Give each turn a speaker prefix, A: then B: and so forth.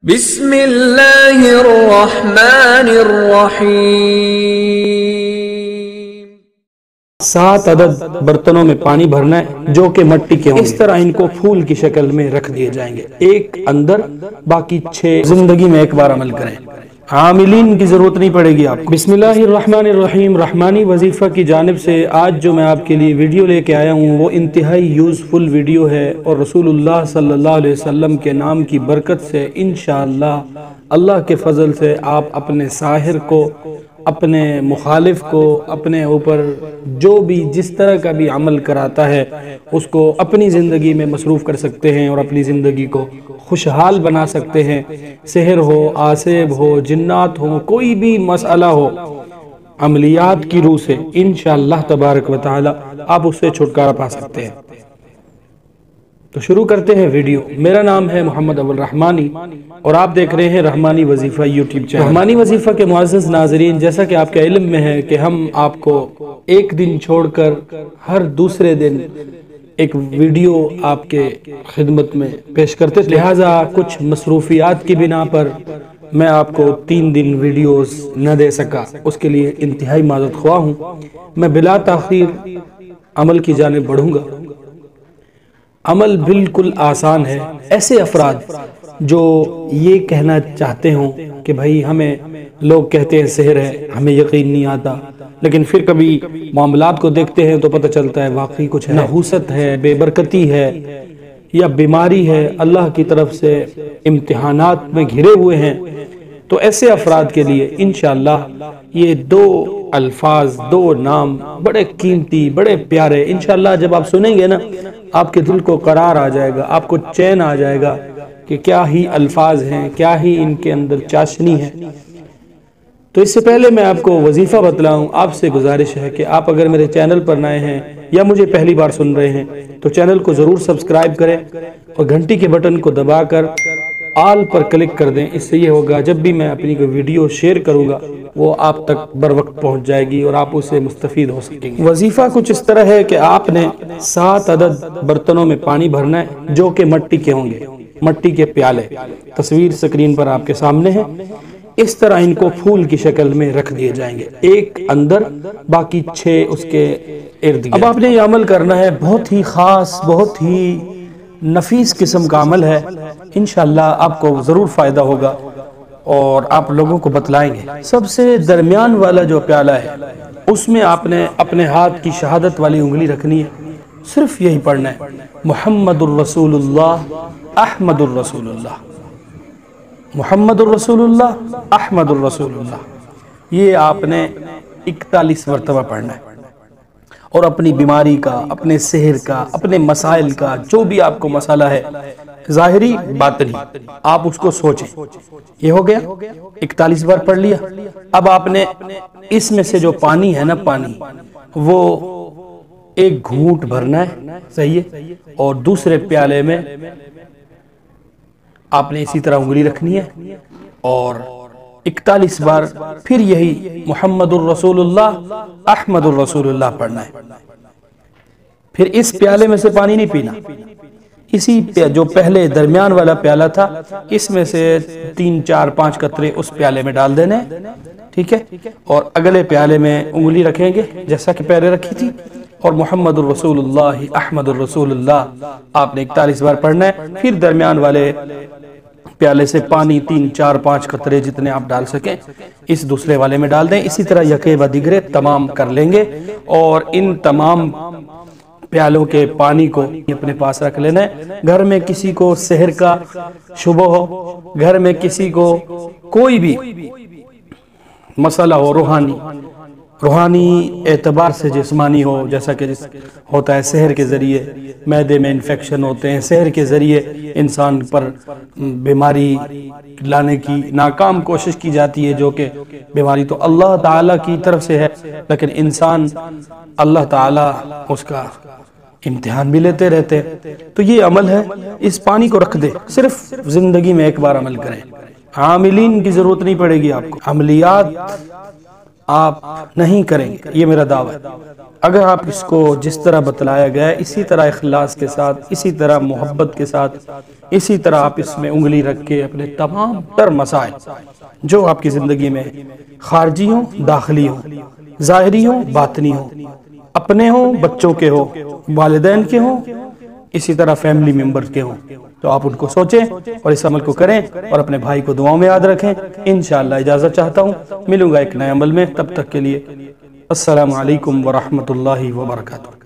A: بسم اللہ الرحمن الرحیم۔
B: 7 عدد برتنوں میں پانی بھرنا ہے جو کہ مٹی کے ہوں، اس طرح ان کو پھول کی شکل میں رکھ دیے جائیں گے، ایک اندر باقی 6 زندگی میں ایک بار عمل کریں، عاملین کی ضرورت نہیں پڑے گی آپ کو۔ بسم اللہ الرحمن الرحیم۔ رحمانی وظیفہ کی جانب سے آج جو میں آپ کے لیے ویڈیو لے کے آیا ہوں وہ انتہائی یوزفل ویڈیو ہے، اور رسول اللہ صلی اللہ علیہ وسلم کے نام کی برکت سے انشاءاللہ اللہ کے فضل سے آپ اپنے ساحر کو، اپنے مخالف کو، اپنے اوپر جو بھی جس طرح کا بھی عمل کراتا ہے اس کو اپنی زندگی میں مصروف کر سکتے ہیں اور اپنی زندگی کو خوشحال بنا سکتے ہیں۔ سحر ہو، آسیب ہو، جنات ہو، کوئی بھی مسئلہ ہو، عملیات کی روح سے انشاءاللہ تبارک و تعالی آپ اس سے چھٹکارا پا سکتے ہیں۔ تو شروع کرتے ہیں ویڈیو۔ میرا نام ہے محمد اول رحمانی اور آپ دیکھ رہے ہیں رحمانی وظیفہ یوٹیوب چینل۔ رحمانی وظیفہ کے معزز ناظرین، جیسا کہ آپ کے علم میں ہے کہ ہم آپ کو ایک دن چھوڑ کر ہر دوسرے دن ایک ویڈیو آپ کے خدمت میں پیش کرتے تھے، لہٰذا کچھ مصروفیات کی بنا پر میں آپ کو 3 دن ویڈیوز نہ دے سکا، اس کے لیے انتہائی معذرت خواہ ہوں۔ میں بلا تاخیر عمل کی جانب بڑھوں گا۔ عمل بالکل آسان ہے۔ ایسے افراد جو یہ کہنا چاہتے ہوں کہ بھائی ہمیں لوگ کہتے ہیں سحر ہے، ہمیں یقین نہیں آتا، لیکن پھر کبھی معاملات کو دیکھتے ہیں تو پتہ چلتا ہے واقعی کچھ نحوست ہے، بے برکتی ہے یا بیماری ہے، اللہ کی طرف سے امتحانات میں گھرے ہوئے ہیں، تو ایسے افراد کے لیے انشاءاللہ یہ 2 الفاظ، 2 نام بڑے قیمتی، بڑے پیارے، انشاءاللہ جب آپ سنیں گے نا آپ کے دل کو قرار آ جائے گا، آپ کو چین آ جائے گا کہ کیا ہی الفاظ ہیں، کیا ہی ان کے اندر چاشنی ہے۔ تو اس سے پہلے میں آپ کو وظیفہ بتلاؤں، آپ سے گزارش ہے کہ آپ اگر میرے چینل پر نئے ہیں یا مجھے پہلی بار سن رہے ہیں تو چینل کو ضرور سبسکرائب کریں اور گھنٹی کے بٹن کو دبا کر آل پر کلک کر دیں۔ اس سے یہ ہوگا جب بھی میں اپنی کوئی ویڈیو شیئر کروں گا وہ آپ تک بر وقت پہنچ جائے گی اور آپ اسے مستفید ہو سکیں گے۔ وظیفہ کچھ اس طرح ہے کہ آپ نے 7 عدد برتنوں میں پانی بھرنا ہے جو کہ مٹی کے ہوں گے، مٹی کے پیالے، تصویر سکرین پر آپ کے سامنے ہے۔ اس طرح ان کو پھول کی شکل میں رکھ دیے جائیں گے، ایک اندر باقی 6 اس کے ارد گرد۔ اب آپ نے یہ عمل کرنا ہے، بہت ہی خاص، بہت ہی نفیس قسم کا عمل ہے، انشاءاللہ آپ کو ضرور فائدہ ہوگا اور آپ لوگوں کو بتلائیں گے۔ سب سے درمیان والا جو پیالہ ہے اس میں آپ نے اپنے ہاتھ کی شہادت والی انگلی رکھنی ہے، صرف یہی پڑھنا ہے، محمد الرسول اللہ، احمد الرسول اللہ، محمد الرسول اللہ، احمد الرسول اللہ۔ یہ آپ نے 41 مرتبہ پڑھنا ہے اور اپنی بیماری کا، اپنے سحر کا، اپنے مسائل کا، جو بھی آپ کو مسئلہ ہے، ظاہری باطنی، آپ اس کو سوچیں۔ یہ ہو گیا، 41 بار پڑھ لیا۔ اب آپ نے اس میں سے جو پانی ہے نا، پانی وہ ایک گھونٹ بھرنا ہے، صحیح ہے، اور دوسرے پیالے میں آپ نے اسی طرح انگلی رکھنی ہے اور 41 بار پھر یہی محمد الرسول اللہ، احمد الرسول اللہ پڑھنا ہے۔ پھر اس پیالے میں سے پانی نہیں پینا، اسی جو پہلے درمیان والا پیالہ تھا اس میں سے 3 4 5 قطرے اس پیالے میں ڈال دینے، ٹھیک ہے، اور اگلے پیالے میں انگلی رکھیں گے جیسا کہ پہلے رکھی تھی، اور محمد الرسول اللہ، احمد الرسول اللہ آپ نے 41 بار پڑھنا ہے۔ پھر درمیان والے پیالے سے پانی 3 4 5 قطرے جتنے آپ ڈال سکیں اس دوسرے والے میں ڈال دیں، اسی طرح یکے و دیگرے تمام کر لیں گے، اور ان تمام پیالوں کے پانی کو اپنے پاس رکھ لینا ہے۔ گھر میں کسی کو سحر کا شبہ ہو، گھر میں کسی کو کوئی بھی مسئلہ ہو، روحانی اعتبار سے جسمانی ہو، جیسا کہ ہوتا ہے سحر کے ذریعے معدے میں انفیکشن ہوتے ہیں، سحر کے ذریعے انسان پر بیماری لانے کی ناکام کوشش کی جاتی ہے، جو کہ بیماری تو اللہ تعالیٰ کی طرف سے ہے، لیکن انسان اللہ تعالیٰ اس کا امتحان بھی لیتے رہتے ہیں۔ تو یہ عمل ہے، اس پانی کو رکھ دے، صرف زندگی میں ایک بار عمل کریں، عاملین کی ضرورت نہیں پڑے گی آپ کو۔ عملیات آپ نہیں کریں گے، یہ میرا دعویٰ ہے۔ اگر آپ اس کو جس طرح بتلایا گیا ہے اسی طرح اخلاص کے ساتھ، اسی طرح محبت کے ساتھ، اسی طرح آپ اس میں انگلی رکھ کے اپنے تمام تر مسائل جو آپ کی زندگی میں خارجی ہوں داخلی ہوں، ظاہری ہوں باطنی ہوں، اپنے ہوں بچوں کے ہوں، والدین کے ہوں، اسی طرح فیملی ممبر کے ہوں، تو آپ ان کو سوچیں اور اس عمل کو کریں اور اپنے بھائی کو دعاؤں میں یاد رکھیں۔ انشاءاللہ اجازت چاہتا ہوں، ملوں گا ایک نئے عمل میں، تب تک کے لیے السلام علیکم ورحمۃ اللہ وبرکاتہ۔